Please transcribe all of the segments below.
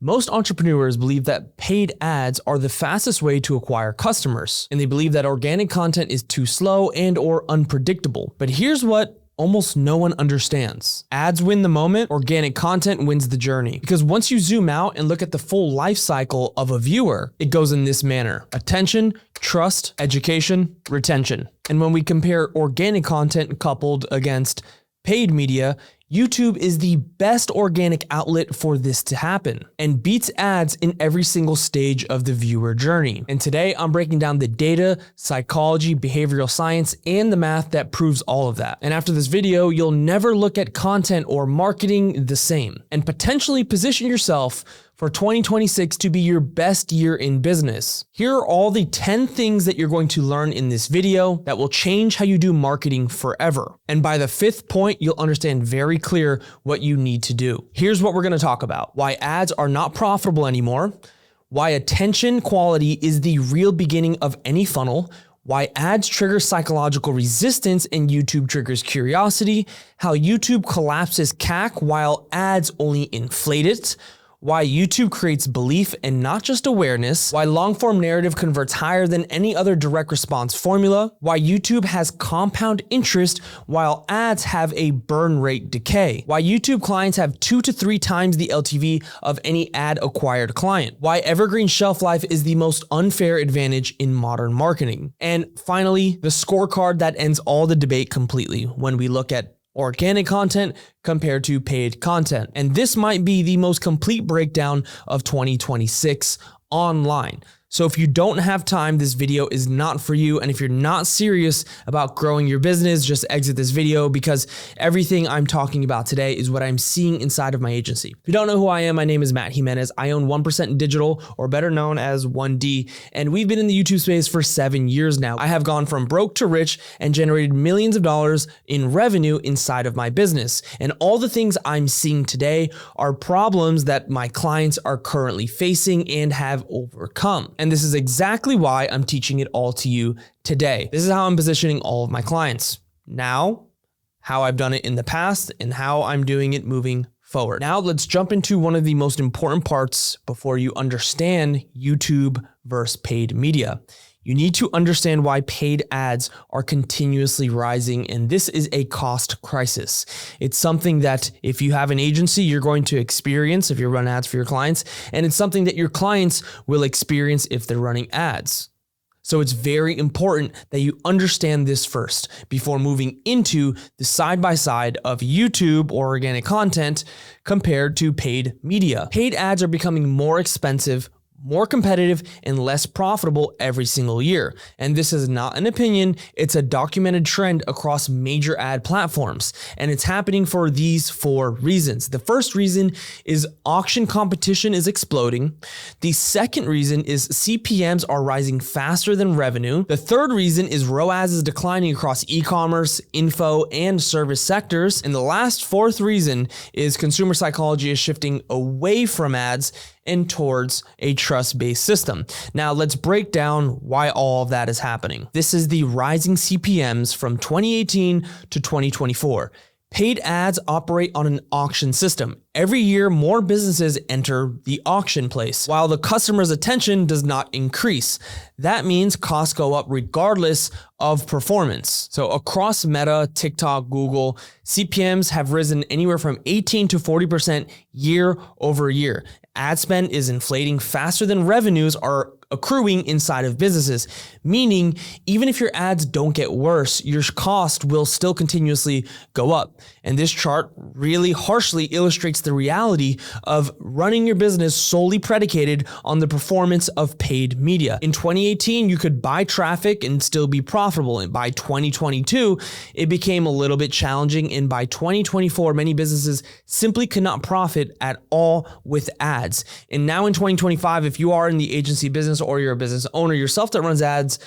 Most entrepreneurs believe that paid ads are the fastest way to acquire customers, and they believe that organic content is too slow and or unpredictable. But here's what almost no one understands. Ads win the moment, organic content wins the journey. Because once you zoom out and look at the full life cycle of a viewer, it goes in this manner: attention, trust, education, retention. And when we compare organic content coupled against paid media, YouTube is the best organic outlet for this to happen and beats ads in every single stage of the viewer journey. And today I'm breaking down the data, psychology, behavioral science, and the math that proves all of that. And after this video, you'll never look at content or marketing the same and potentially position yourself for 2026 to be your best year in business. Here are all the 10 things that you're going to learn in this video that will change how you do marketing forever. And by the 5th point, you'll understand very clear what you need to do. Here's what we're gonna talk about: why ads are not profitable anymore, why attention quality is the real beginning of any funnel, why ads trigger psychological resistance and YouTube triggers curiosity, how YouTube collapses CAC while ads only inflate it, why YouTube creates belief and not just awareness, why long-form narrative converts higher than any other direct response formula, why YouTube has compound interest while ads have a burn rate decay, why YouTube clients have 2 to 3 times the LTV of any ad-acquired client, why evergreen shelf life is the most unfair advantage in modern marketing, and finally, the scorecard that ends all the debate completely when we look at organic content compared to paid content. And this might be the most complete breakdown of 2026 online. So if you don't have time, this video is not for you. And if you're not serious about growing your business, just exit this video, because everything I'm talking about today is what I'm seeing inside of my agency. If you don't know who I am, my name is Matt Jimenez. I own 1% Digital, or better known as 1D. And we've been in the YouTube space for 7 years now. I have gone from broke to rich and generated millions of dollars in revenue inside of my business. And all the things I'm seeing today are problems that my clients are currently facing and have overcome. And this is exactly why I'm teaching it all to you today. This is how I'm positioning all of my clients now, how I've done it in the past, and how I'm doing it moving forward. Now let's jump into one of the most important parts before you understand YouTube versus paid media. You need to understand why paid ads are continuously rising, and this is a cost crisis. It's something that if you have an agency, you're going to experience if you run ads for your clients, and it's something that your clients will experience if they're running ads. So it's very important that you understand this first before moving into the side-by-side of YouTube or organic content compared to paid media. Paid ads are becoming more expensive, more competitive, and less profitable every single year. And this is not an opinion, it's a documented trend across major ad platforms. And it's happening for these 4 reasons. The first reason is auction competition is exploding. The second reason is CPMs are rising faster than revenue. The third reason is ROAS is declining across e-commerce, info, and service sectors. And the last 4th reason is consumer psychology is shifting away from ads and towards a trust-based system. Now let's break down why all of that is happening. This is the rising CPMs from 2018 to 2024. Paid ads operate on an auction system. Every year, more businesses enter the auction place, while the customer's attention does not increase. That means costs go up regardless of performance. So across Meta, TikTok, Google, CPMs have risen anywhere from 18 to 40% year over year. Ad spend is inflating faster than revenues are accruing inside of businesses, meaning even if your ads don't get worse, your cost will still continuously go up. And this chart really harshly illustrates the reality of running your business solely predicated on the performance of paid media. In 2018, you could buy traffic and still be profitable. And by 2022, it became a little bit challenging. And by 2024, many businesses simply could not profit at all with ads. And now in 2025, if you are in the agency business or you're a business owner yourself that runs ads,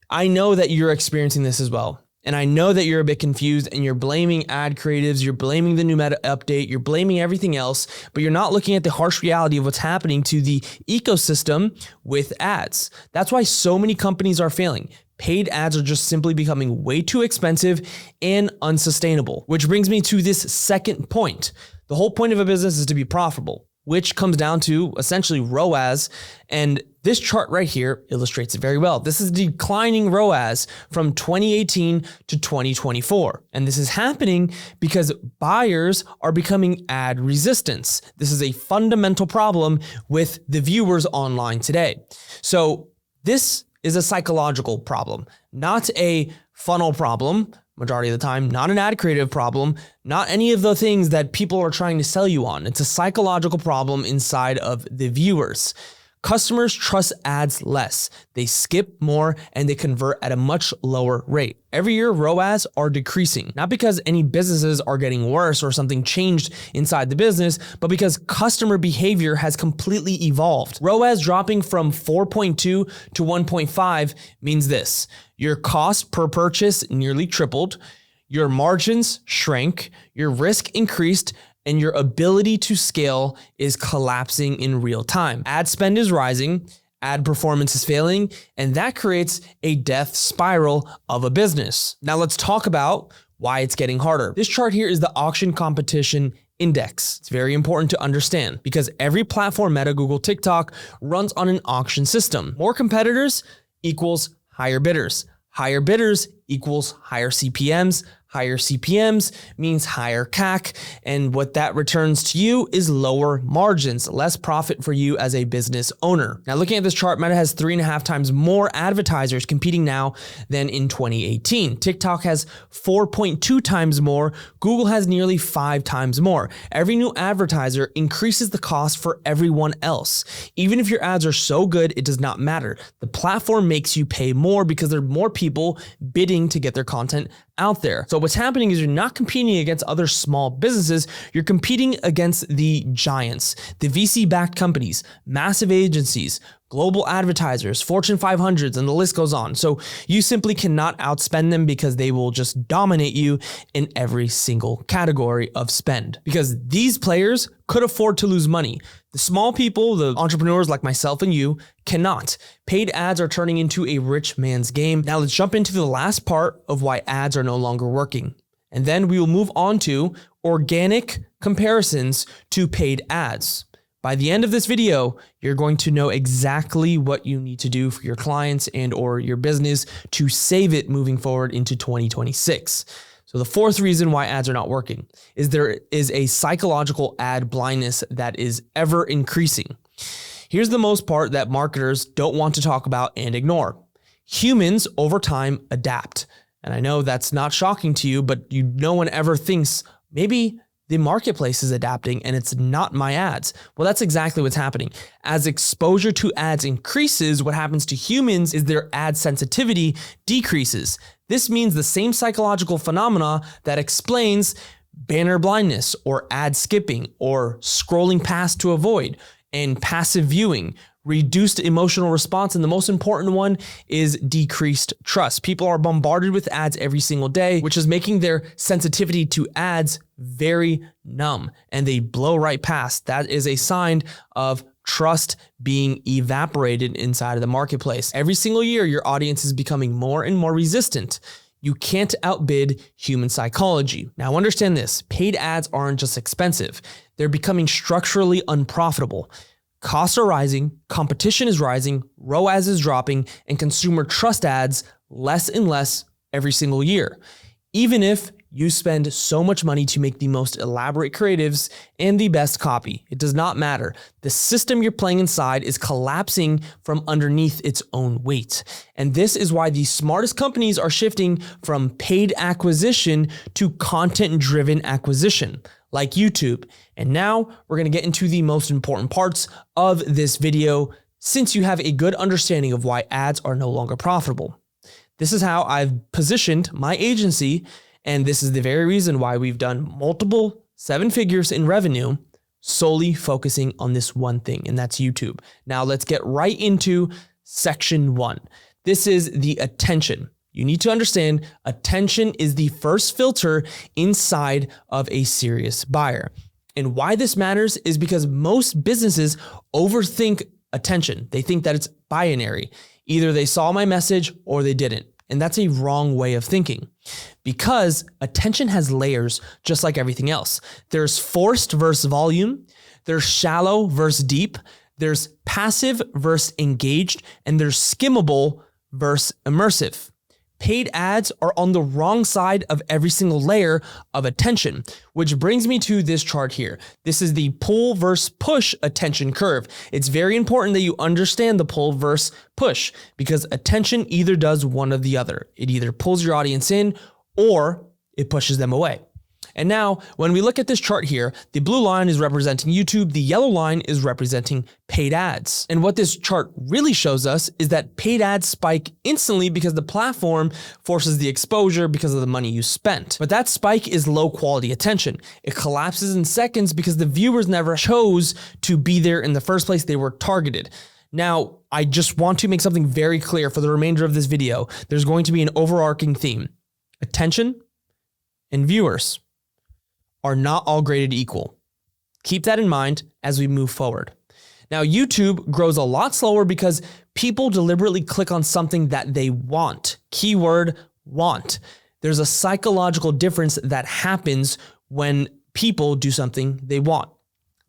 I know that you're experiencing this as well. And I know that you're a bit confused and you're blaming ad creatives, you're blaming the new Meta update, you're blaming everything else, but you're not looking at the harsh reality of what's happening to the ecosystem with ads. That's why so many companies are failing. Paid ads are just simply becoming way too expensive and unsustainable, which brings me to this second point. The whole point of a business is to be profitable. which comes down to essentially ROAS. And this chart right here illustrates it very well. This is declining ROAS from 2018 to 2024. And this is happening because buyers are becoming ad resistance. This is a fundamental problem with the viewers online today. So this is a psychological problem, not a funnel problem. Majority of the time, not an ad creative problem, not any of the things that people are trying to sell you on. It's a psychological problem inside of the viewers. Customers trust ads less. They skip more and they convert at a much lower rate. Every year, ROAS are decreasing, not because any businesses are getting worse or something changed inside the business, but because customer behavior has completely evolved. ROAS dropping from 4.2 to 1.5 means this: your cost per purchase nearly tripled, your margins shrank, your risk increased, and your ability to scale is collapsing in real time. Ad spend is rising, ad performance is failing, and that creates a death spiral of a business. Now let's talk about why it's getting harder. This chart here is the auction competition index. It's very important to understand because every platform, Meta, Google, TikTok, runs on an auction system. More competitors equals higher bidders. Higher bidders equals higher CPMs. Higher CPMs means higher CAC, and what that returns to you is lower margins, less profit for you as a business owner. Now, looking at this chart, Meta has 3.5 times more advertisers competing now than in 2018. TikTok has 4.2 times more. Google has nearly 5 times more. Every new advertiser increases the cost for everyone else. Even if your ads are so good, it does not matter. The platform makes you pay more because there are more people bidding to get their content out there. So what's happening is you're not competing against other small businesses, you're competing against the giants, the VC-backed companies, massive agencies, global advertisers, Fortune 500s, and the list goes on. So you simply cannot outspend them because they will just dominate you in every single category of spend because these players could afford to lose money. The small people, the entrepreneurs like myself and you, cannot. Paid ads are turning into a rich man's game. Now let's jump into the last part of why ads are no longer working. And then we will move on to organic comparisons to paid ads. By the end of this video, you're going to know exactly what you need to do for your clients and or your business to save it moving forward into 2026. So the fourth reason why ads are not working is there is a psychological ad blindness that is ever increasing. Here's the most part that marketers don't want to talk about and ignore. Humans over time adapt. And I know that's not shocking to you, but no one ever thinks maybe the marketplace is adapting and it's not my ads. Well, that's exactly what's happening. As exposure to ads increases, what happens to humans is their ad sensitivity decreases. This means the same psychological phenomena that explains banner blindness or ad skipping or scrolling past to avoid and passive viewing, reduced emotional response, and the most important one is decreased trust. People are bombarded with ads every single day, which is making their sensitivity to ads very numb, and they blow right past. That is a sign of trust being evaporated inside of the marketplace. Every single year, your audience is becoming more and more resistant. You can't outbid human psychology. Now understand this, paid ads aren't just expensive. They're becoming structurally unprofitable. Costs are rising, competition is rising, ROAS is dropping, and consumer trust ads less and less every single year. Even if you spend so much money to make the most elaborate creatives and the best copy, it does not matter. The system you're playing inside is collapsing from underneath its own weight. And this is why the smartest companies are shifting from paid acquisition to content-driven acquisition, like YouTube. And now we're going to get into the most important parts of this video since you have a good understanding of why ads are no longer profitable. This is how I've positioned my agency, and this is the very reason why we've done multiple 7 figures in revenue solely focusing on this one thing, and that's YouTube. Now let's get right into section 1. This is the attention. You need to understand attention is the first filter inside of a serious buyer. And why this matters is because most businesses overthink attention. They think that it's binary. Either they saw my message or they didn't. And that's a wrong way of thinking because attention has layers just like everything else. There's forced versus volume. There's shallow versus deep. There's passive versus engaged, and there's skimmable versus immersive. Paid ads are on the wrong side of every single layer of attention, which brings me to this chart here. This is the pull versus push attention curve. It's very important that you understand the pull versus push because attention either does one or the other. It either pulls your audience in or it pushes them away. And now, when we look at this chart here, the blue line is representing YouTube, the yellow line is representing paid ads. And what this chart really shows us is that paid ads spike instantly because the platform forces the exposure because of the money you spent. But that spike is low quality attention. It collapses in seconds because the viewers never chose to be there in the first place. They were targeted. Now, I just want to make something very clear for the remainder of this video. There's going to be an overarching theme. Attention and viewers are not all graded equal. Keep that in mind as we move forward. Now, YouTube grows a lot slower because people deliberately click on something that they want. Keyword want. There's a psychological difference that happens when people do something they want.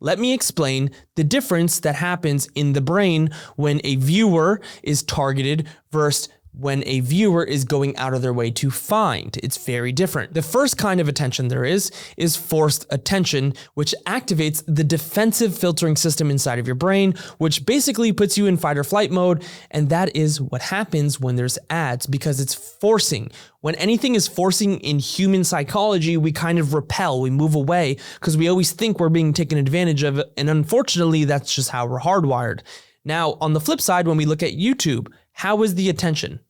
Let me explain the difference that happens in the brain when a viewer is targeted versus when a viewer is going out of their way to find. It's very different. The first kind of attention there is forced attention, which activates the defensive filtering system inside of your brain, which basically puts you in fight or flight mode. And that is what happens when there's ads because it's forcing. When anything is forcing in human psychology, we kind of repel, we move away because we always think we're being taken advantage of. And unfortunately, that's just how we're hardwired. Now, on the flip side, when we look at YouTube, how is the attention?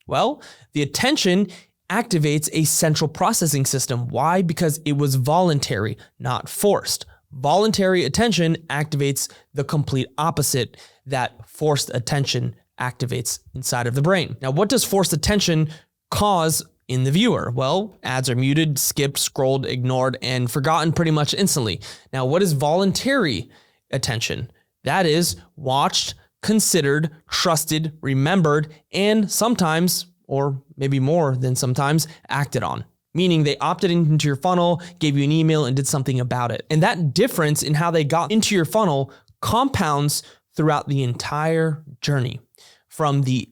Well, the attention activates a central processing system. Why? Because it was voluntary, not forced. Voluntary attention activates the complete opposite that forced attention activates inside of the brain. Now, what does forced attention cause in the viewer? Well, ads are muted, skipped, scrolled, ignored, and forgotten pretty much instantly. Now, what is voluntary attention? That is watched, considered, trusted, remembered, and sometimes, or maybe more than sometimes, acted on. Meaning they opted into your funnel, gave you an email, and did something about it. And that difference in how they got into your funnel compounds throughout the entire journey. From the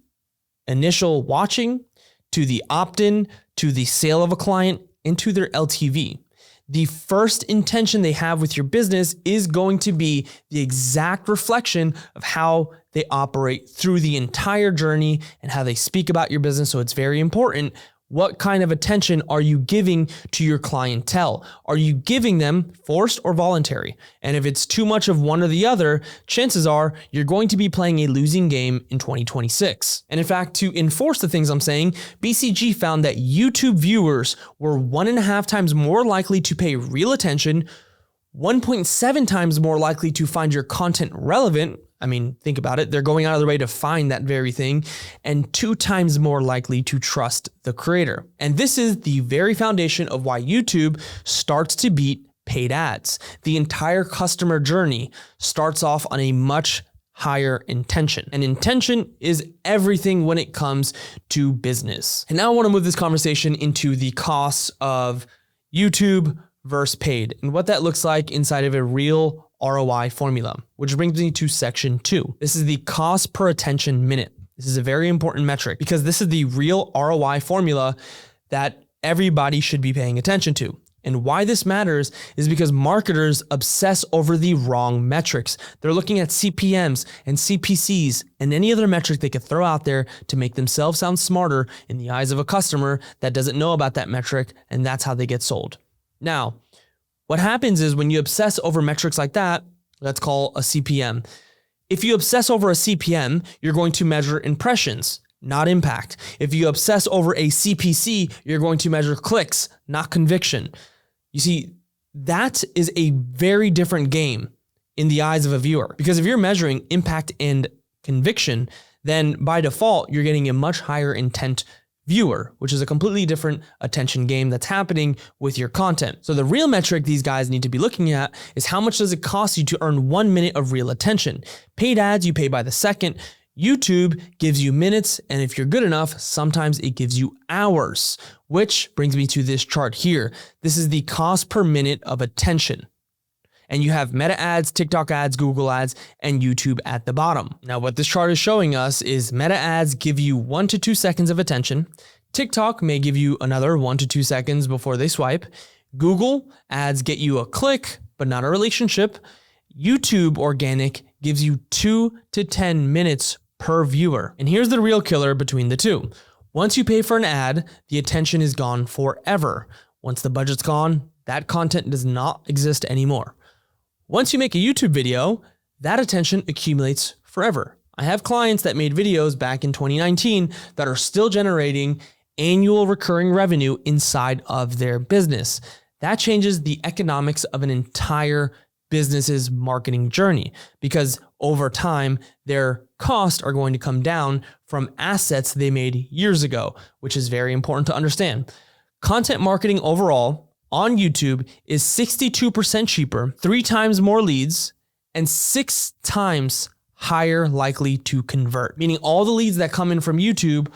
initial watching, to the opt-in, to the sale of a client, and to their LTV. The first intention they have with your business is going to be the exact reflection of how they operate through the entire journey and how they speak about your business. So it's very important. What kind of attention are you giving to your clientele? Are you giving them forced or voluntary? And if it's too much of one or the other, chances are you're going to be playing a losing game in 2026. And in fact, to enforce the things I'm saying, BCG found that YouTube viewers were 1.5 times more likely to pay real attention, 1.7 times more likely to find your content relevant. I mean, think about it. They're going out of their way to find that very thing, and 2 times more likely to trust the creator. And this is the very foundation of why YouTube starts to beat paid ads. The entire customer journey starts off on a much higher intention. And intention is everything when it comes to business. And now I want to move this conversation into the costs of YouTube versus paid and what that looks like inside of a real ROI formula, which brings me to section 2. This is the cost per attention minute. This is a very important metric because this is the real ROI formula that everybody should be paying attention to. And why this matters is because marketers obsess over the wrong metrics. They're looking at CPMs and CPCs and any other metric they could throw out there to make themselves sound smarter in the eyes of a customer that doesn't know about that metric, and that's how they get sold. Now, what happens is when you obsess over metrics like that, let's call a CPM. If you obsess over a CPM, you're going to measure impressions, not impact. If you obsess over a CPC, you're going to measure clicks, not conviction. You see, that is a very different game in the eyes of a viewer. Because if you're measuring impact and conviction, then by default, you're getting a much higher intent viewer, which is a completely different attention game that's happening with your content. So the real metric these guys need to be looking at is how much does it cost you to earn 1 minute of real attention? Paid ads, you pay by the second. YouTube gives you minutes, and if you're good enough, sometimes it gives you hours, which brings me to this chart here. This is the cost per minute of attention. And you have Meta ads, TikTok ads, Google ads, and YouTube at the bottom. Now, what this chart is showing us is Meta ads give you 1 to 2 seconds of attention. TikTok may give you another 1 to 2 seconds before they swipe. Google ads get you a click, but not a relationship. YouTube organic gives you 2 to 10 minutes per viewer. And here's the real killer between the two. Once you pay for an ad, the attention is gone forever. Once the budget's gone, that content does not exist anymore. Once you make a YouTube video, that attention accumulates forever. I have clients that made videos back in 2019 that are still generating annual recurring revenue inside of their business. That changes the economics of an entire business's marketing journey because over time, their costs are going to come down from assets they made years ago, which is very important to understand. Content marketing overall on YouTube is 62% cheaper, 3 times more leads, and 6 times higher likely to convert, meaning all the leads that come in from YouTube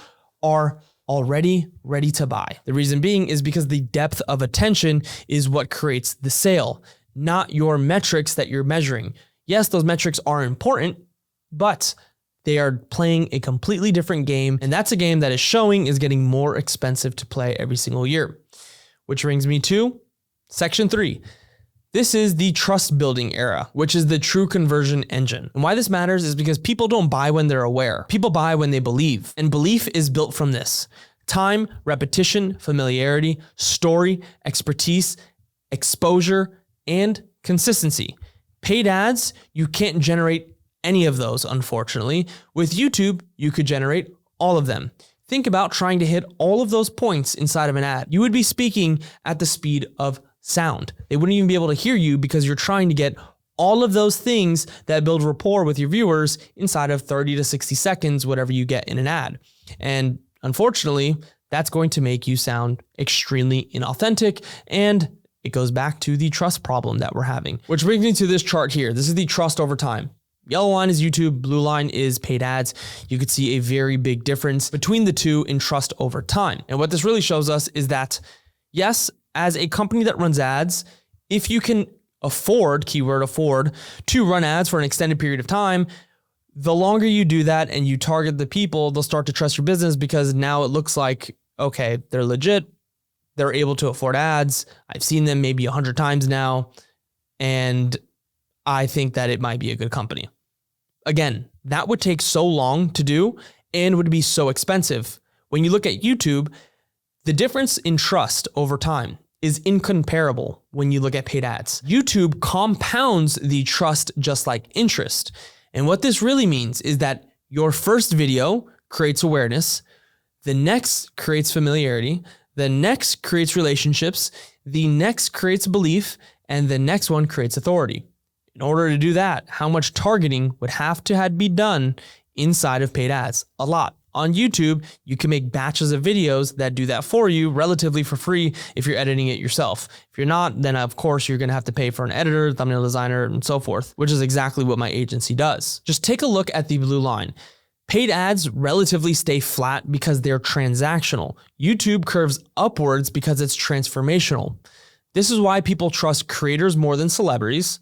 are already ready to buy. The reason being is because the depth of attention is what creates the sale, not your metrics that you're measuring. Yes, those metrics are important, but they are playing a completely different game, and that's a game that is showing is getting more expensive to play every single year. Which brings me to section 3. This is the trust building era, which is the true conversion engine. And why this matters is because people don't buy when they're aware. People buy when they believe. And belief is built from this: time, repetition, familiarity, story, expertise, exposure, and consistency. Paid ads, you can't generate any of those, unfortunately. With YouTube, you could generate all of them. Think about trying to hit all of those points inside of an ad. You would be speaking at the speed of sound. They wouldn't even be able to hear you because you're trying to get all of those things that build rapport with your viewers inside of 30 to 60 seconds, whatever you get in an ad. And unfortunately, that's going to make you sound extremely inauthentic, and it goes back to the trust problem that we're having. Which brings me to this chart here. This is the trust over time. Yellow line is YouTube, blue line is paid ads. You could see a very big difference between the two in trust over time. And what this really shows us is that, yes, as a company that runs ads, if you can afford, keyword afford, to run ads for an extended period of time, the longer you do that and you target the people, they'll start to trust your business because now it looks like, okay, they're legit. They're able to afford ads. I've seen them maybe 100 times now, and I think that it might be a good company. Again, that would take so long to do and would be so expensive. When you look at YouTube, the difference in trust over time is incomparable when you look at paid ads. YouTube compounds the trust just like interest. And what this really means is that your first video creates awareness, the next creates familiarity, the next creates relationships, the next creates belief, and the next one creates authority. In order to do that, how much targeting would have to be done inside of paid ads? A lot. On YouTube, you can make batches of videos that do that for you relatively for free if you're editing it yourself. If you're not, then of course you're going to have to pay for an editor, thumbnail designer, and so forth, which is exactly what my agency does. Just take a look at the blue line. Paid ads relatively stay flat because they're transactional. YouTube curves upwards because it's transformational. This is why people trust creators more than celebrities.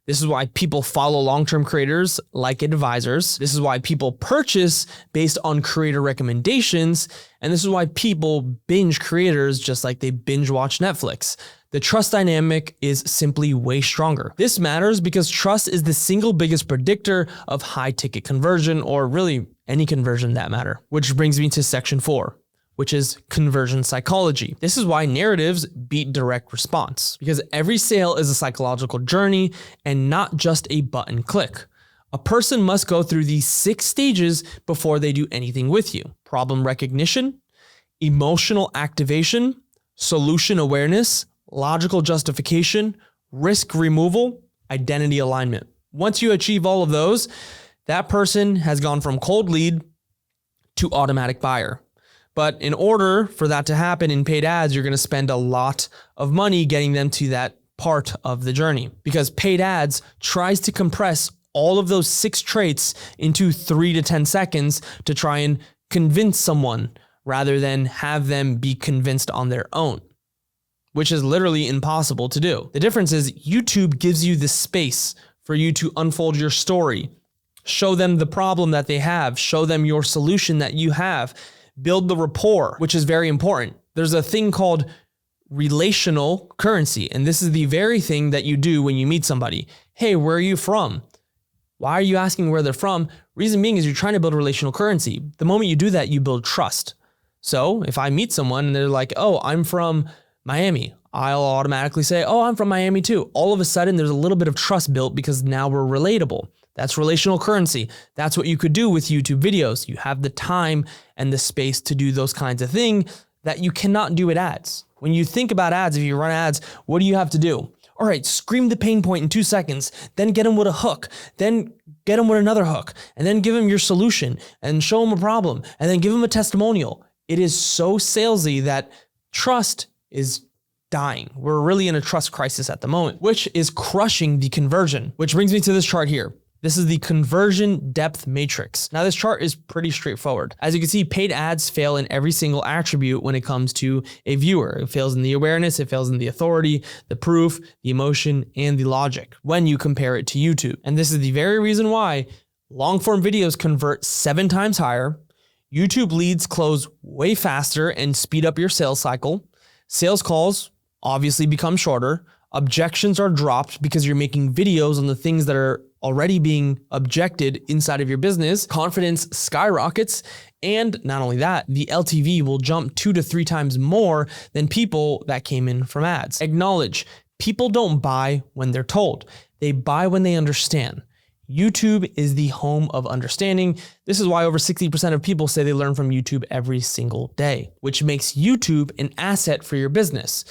This is why people follow long-term creators like Advertisers. This is why people purchase based on creator recommendations. And this is why people binge creators just like they binge watch Netflix. The trust dynamic is simply way stronger. This matters because trust is the single biggest predictor of high ticket conversion, or really any conversion that matter. Which brings me to section 4. Which is conversion psychology. This is why narratives beat direct response, because every sale is a psychological journey and not just a button click. A person must go through these 6 stages before they do anything with you: problem recognition, emotional activation, solution awareness, logical justification, risk removal, identity alignment. Once you achieve all of those, that person has gone from cold lead to automatic buyer. But in order for that to happen in paid ads, you're going to spend a lot of money getting them to that part of the journey, because paid ads tries to compress all of those 6 traits into 3 to 10 seconds to try and convince someone rather than have them be convinced on their own. which is literally impossible to do. The difference is YouTube gives you the space for you to unfold your story, show them the problem that they have, show them your solution that you have, build the rapport, which is very important. There's a thing called relational currency, and this is the very thing that you do when you meet somebody. Hey, where are you from? Why are you asking where they're from? Reason being is you're trying to build relational currency. The moment you do that, you build trust. So if I meet someone and they're like, oh, I'm from Miami, I'll automatically say, oh, I'm from Miami too. All of a sudden, there's a little bit of trust built because now we're relatable. That's relational currency. That's what you could do with YouTube videos. You have the time and the space to do those kinds of things that you cannot do with ads. When you think about ads, if you run ads, what do you have to do? All right, scream the pain point in 2 seconds, then get them with a hook, then get them with another hook, and then give them your solution and show them a problem, and then give them a testimonial. It is so salesy that trust is dying. We're really in a trust crisis at the moment, which is crushing the conversion, which brings me to this chart here. This is the conversion depth matrix. Now this chart is pretty straightforward. As you can see, paid ads fail in every single attribute when it comes to a viewer. It fails in the awareness, it fails in the authority, the proof, the emotion, and the logic when you compare it to YouTube. And this is the very reason why long form videos convert 7 times higher. YouTube leads close way faster and speed up your sales cycle. Sales calls obviously become shorter. Objections are dropped because you're making videos on the things that are already being objected inside of your business. Confidence skyrockets. And not only that, the LTV will jump 2 to 3 times more than people that came in from ads. Acknowledge, people don't buy when they're told. They buy when they understand. YouTube is the home of understanding. This is why over 60% of people say they learn from YouTube every single day, which makes YouTube an asset for your business.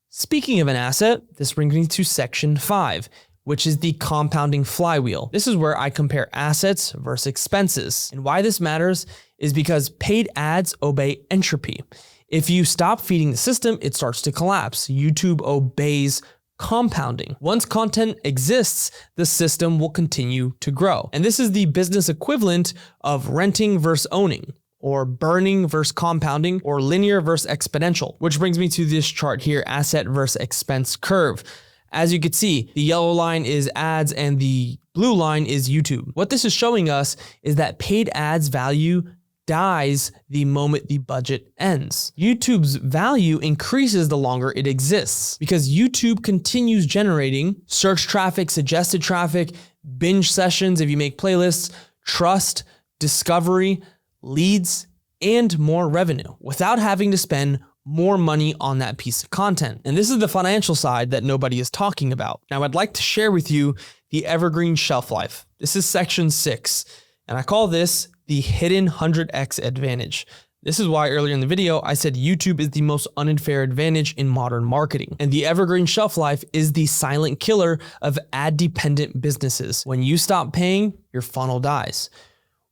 Speaking of an asset, this brings me to section 5, which is the compounding flywheel. This is where I compare assets versus expenses. And why this matters is because paid ads obey entropy. If you stop feeding the system, it starts to collapse. YouTube obeys compounding. Once content exists, the system will continue to grow. And this is the business equivalent of renting versus owning, or burning versus compounding, or linear versus exponential, which brings me to this chart here, asset versus expense curve. As you can see, the yellow line is ads and the blue line is YouTube. What this is showing us is that paid ads value dies the moment the budget ends. YouTube's value increases the longer it exists because YouTube continues generating search traffic, suggested traffic, binge sessions if you make playlists, trust, discovery, leads, and more revenue without having to spend more money on that piece of content. And this is the financial side that nobody is talking about. Now, I'd like to share with you the Evergreen shelf life. This is section 6, and I call this the hidden 100x advantage. This is why earlier in the video, I said YouTube is the most unfair advantage in modern marketing. And the Evergreen shelf life is the silent killer of ad-dependent businesses. When you stop paying, your funnel dies.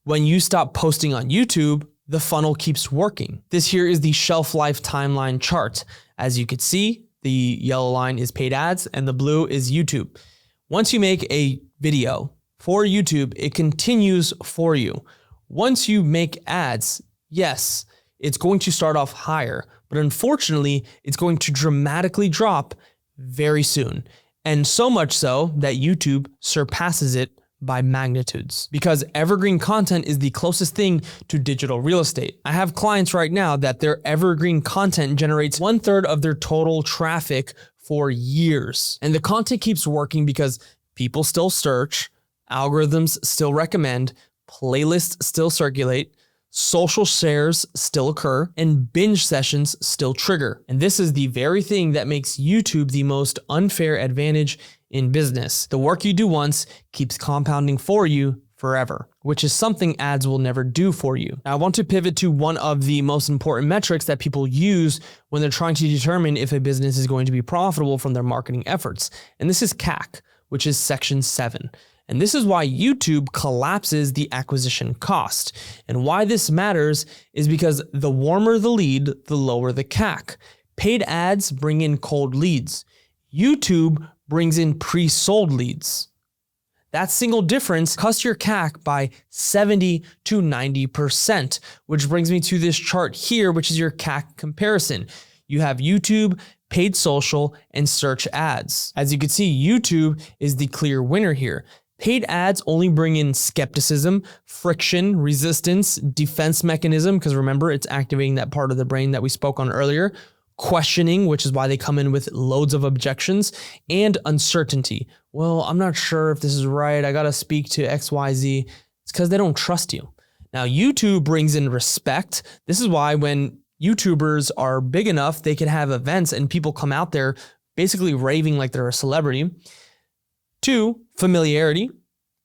When you stop posting on YouTube, the funnel keeps working. This here is the shelf life timeline chart. As you can see, the yellow line is paid ads and the blue is YouTube. Once you make a video for YouTube, it continues for you. Once you make ads, yes, it's going to start off higher, but unfortunately, it's going to dramatically drop very soon. And so much so that YouTube surpasses it by magnitudes, because evergreen content is the closest thing to digital real estate. I have clients right now that their evergreen content generates 1/3 of their total traffic for years. And the content keeps working because people still search, algorithms still recommend, playlists still circulate, social shares still occur, and binge sessions still trigger. And this is the very thing that makes YouTube the most unfair advantage in business. The work you do once keeps compounding for you forever, which is something ads will never do for you. Now, I want to pivot to one of the most important metrics that people use when they're trying to determine if a business is going to be profitable from their marketing efforts. And this is CAC, which is section 7. And this is why YouTube collapses the acquisition cost. And why this matters is because the warmer the lead, the lower the CAC. Paid ads bring in cold leads. YouTube brings in pre-sold leads. That single difference cuts your CAC by 70 to 90%, which brings me to this chart here, which is your CAC comparison. You have YouTube, paid social, and search ads. As you can see, YouTube is the clear winner here. Paid ads only bring in skepticism, friction, resistance, defense mechanism, because remember, it's activating that part of the brain that we spoke on earlier, questioning, which is why they come in with loads of objections, and uncertainty. Well, I'm not sure if this is right. I got to speak to XYZ. It's because they don't trust you. Now, YouTube brings in respect. This is why when YouTubers are big enough, they can have events and people come out there basically raving like they're a celebrity. 2, familiarity.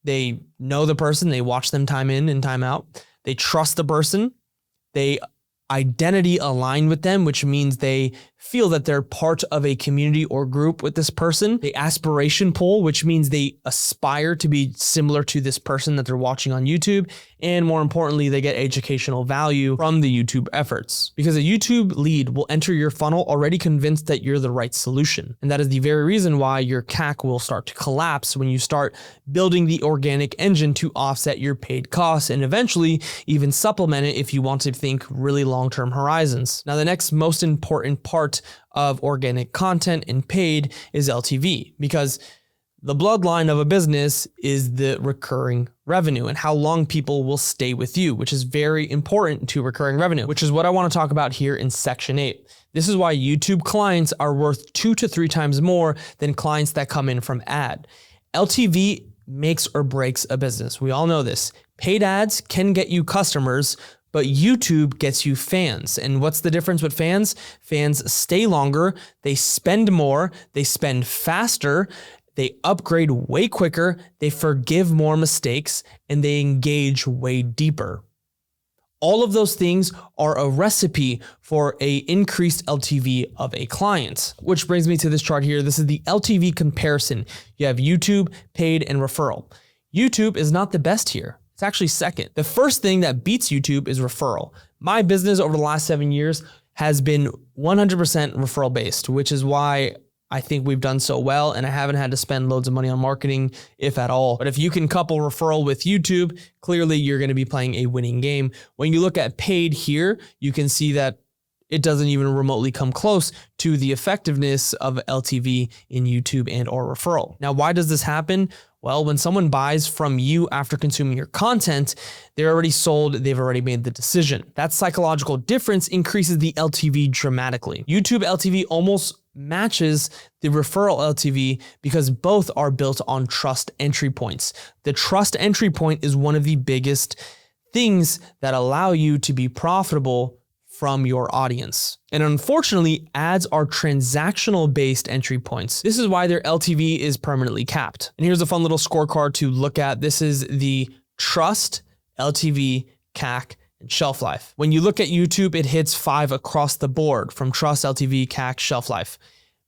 They know the person. They watch them time in and time out. They trust the person. They identity align with them, which means they feel that they're part of a community or group with this person. They aspiration pull, which means they aspire to be similar to this person that they're watching on YouTube. And more importantly, they get educational value from the YouTube efforts, because a YouTube lead will enter your funnel already convinced that you're the right solution. And that is the very reason why your CAC will start to collapse when you start building the organic engine to offset your paid costs and eventually even supplement it if you want to think really long-term horizons. Now, the next most important part of organic content and paid is LTV, because the bloodline of a business is the recurring revenue and how long people will stay with you, which is very important to recurring revenue, which is what I want to talk about here in section 8. This is why YouTube clients are worth 2 to 3 times more than clients that come in from ad. LTV makes or breaks a business. We all know this. Paid ads can get you customers, but YouTube gets you fans. And what's the difference with fans? Fans stay longer, they spend more, they spend faster, they upgrade way quicker, they forgive more mistakes, and they engage way deeper. All of those things are a recipe for a increased LTV of a client, which brings me to this chart here. This is the LTV comparison. You have YouTube, paid, and referral. YouTube is not the best here. It's actually second. The first thing that beats YouTube is referral. My business over the last 7 years has been 100% referral based, which is why I think we've done so well, and I haven't had to spend loads of money on marketing, if at all. But if you can couple referral with YouTube, clearly you're going to be playing a winning game. When you look at paid here, you can see that it doesn't even remotely come close to the effectiveness of LTV in YouTube and or referral. Now, why does this happen? Well, when someone buys from you after consuming your content, they're already sold, they've already made the decision. That psychological difference increases the LTV dramatically. YouTube LTV almost matches the referral LTV because both are built on trust entry points. The trust entry point is one of the biggest things that allow you to be profitable from your audience. And unfortunately, ads are transactional based entry points. This is why their LTV is permanently capped. And here's a fun little scorecard to look at. This is the trust, LTV, CAC, and shelf life. When you look at YouTube, it hits 5 across the board from trust, LTV, CAC, shelf life.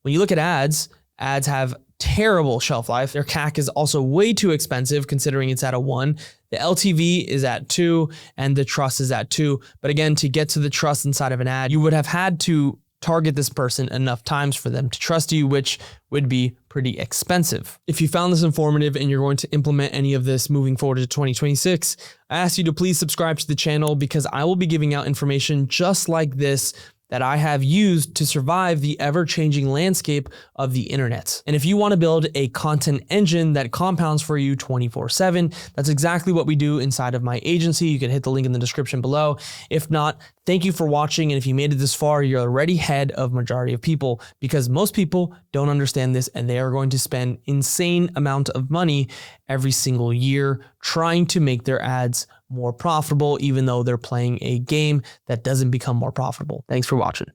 When you look at ads, ads have terrible shelf life. Their CAC is also way too expensive considering it's at a 1. The LTV is at 2 and the trust is at 2. But again, to get to the trust inside of an ad, you would have had to target this person enough times for them to trust you, which would be pretty expensive. If you found this informative and you're going to implement any of this moving forward to 2026, I ask you to please subscribe to the channel because I will be giving out information just like this that I have used to survive the ever-changing landscape of the internet. And if you want to build a content engine that compounds for you 24/7, that's exactly what we do inside of my agency. You can hit the link in the description below. If not, thank you for watching. And if you made it this far, you're already ahead of majority of people because most people don't understand this and they are going to spend insane amount of money every single year trying to make their ads more profitable, even though they're playing a game that doesn't become more profitable. Thanks for watching.